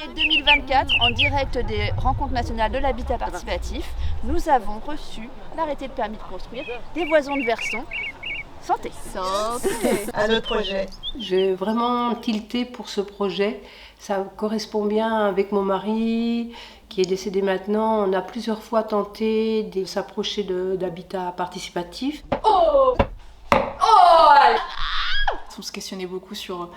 juillet 2024, en direct des rencontres nationales de l'habitat participatif, nous avons reçu l'arrêté de permis de construire des Voisons de Verson. Santé. À notre projet. J'ai vraiment tilté pour ce projet. Ça correspond bien avec mon mari qui est décédé maintenant. On a plusieurs fois tenté de s'approcher d'habitat participatif. On se questionnait beaucoup sur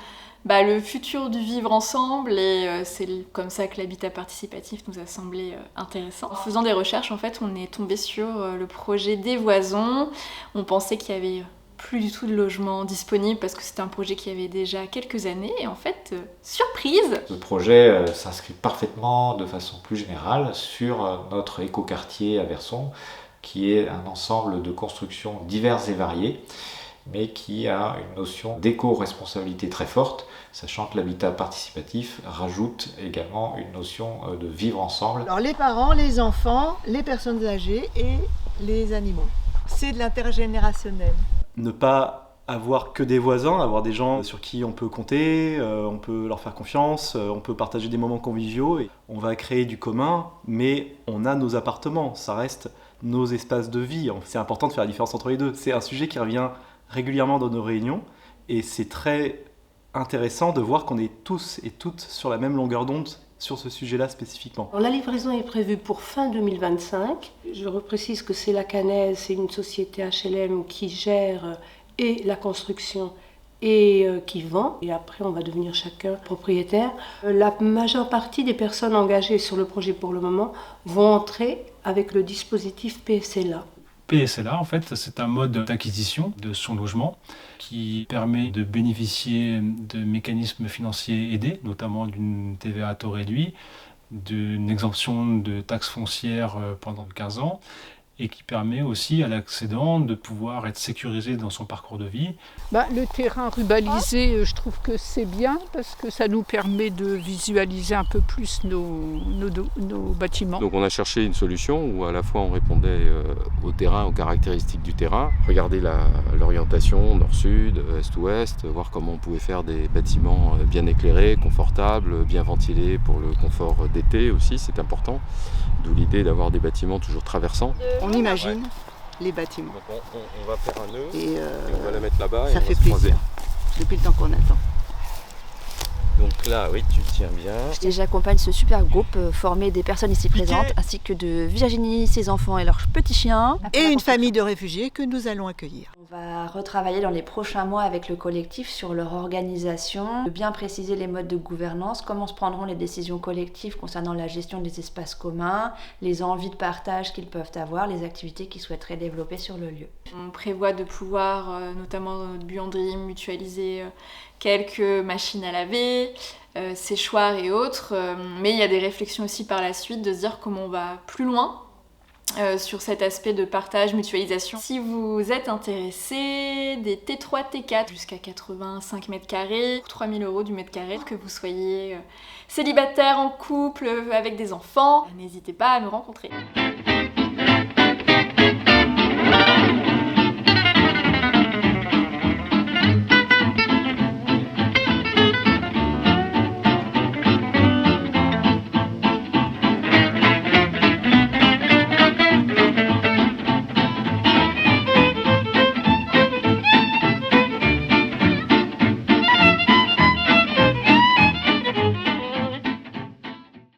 le futur du vivre ensemble et c'est comme ça que l'habitat participatif nous a semblé intéressant. En faisant des recherches, en fait, on est tombé sur le projet des Voisons. On pensait qu'il y avait plus du tout de logements disponibles parce que c'était un projet qui avait déjà quelques années et en fait, surprise! Ce projet s'inscrit parfaitement de façon plus générale sur notre écoquartier à Verson qui est un ensemble de constructions diverses et variées mais qui a une notion d'éco-responsabilité très forte, sachant que l'habitat participatif rajoute également une notion de vivre ensemble. Alors les parents, les enfants, les personnes âgées et les animaux. C'est de l'intergénérationnel. Ne pas avoir que des voisins, avoir des gens sur qui on peut compter, on peut leur faire confiance, on peut partager des moments conviviaux. Et on va créer du commun, mais on a nos appartements, ça reste nos espaces de vie. C'est important de faire la différence entre les deux. C'est un sujet qui revient régulièrement dans nos réunions et c'est très intéressant de voir qu'on est tous et toutes sur la même longueur d'onde sur ce sujet-là spécifiquement. La livraison est prévue pour fin 2025. Je reprécise que c'est la Canaise, c'est une société HLM qui gère et la construction et qui vend. Et après, on va devenir chacun propriétaire. La majeure partie des personnes engagées sur le projet pour le moment vont entrer avec le dispositif PSLA. PSLA, en fait, c'est un mode d'acquisition de son logement qui permet de bénéficier de mécanismes financiers aidés, notamment d'une TVA à taux réduit, d'une exemption de taxes foncières pendant 15 ans, et qui permet aussi à l'accédant de pouvoir être sécurisé dans son parcours de vie. Le terrain rubalisé, je trouve que c'est bien parce que ça nous permet de visualiser un peu plus nos bâtiments. Donc on a cherché une solution où à la fois on répondait au terrain, aux caractéristiques du terrain, regarder l'orientation nord-sud, est-ouest, voir comment on pouvait faire des bâtiments bien éclairés, confortables, bien ventilés pour le confort d'été aussi, c'est important. D'où l'idée d'avoir des bâtiments toujours traversants. On imagine les bâtiments. Donc on va faire un nœud et on va la mettre là-bas et ça on fait va se croiser. plaisir depuis le temps qu'on attend. Donc là, oui, tu tiens bien. Et j'accompagne ce super groupe formé des personnes ici présentes, ainsi que de Virginie, ses enfants et leurs petits chiens. Et une famille de réfugiés que nous allons accueillir. On va retravailler dans les prochains mois avec le collectif sur leur organisation, de bien préciser les modes de gouvernance, comment se prendront les décisions collectives concernant la gestion des espaces communs, les envies de partage qu'ils peuvent avoir, les activités qu'ils souhaiteraient développer sur le lieu. On prévoit de pouvoir, notamment dans notre buanderie, mutualiser quelques machines à laver, séchoirs et autres, mais il y a des réflexions aussi par la suite de se dire comment on va plus loin sur cet aspect de partage, mutualisation. Si vous êtes intéressé, des T3, T4 jusqu'à 85 mètres carrés, 3 000 € du mètre carré, que vous soyez célibataire, en couple, avec des enfants, n'hésitez pas à nous rencontrer.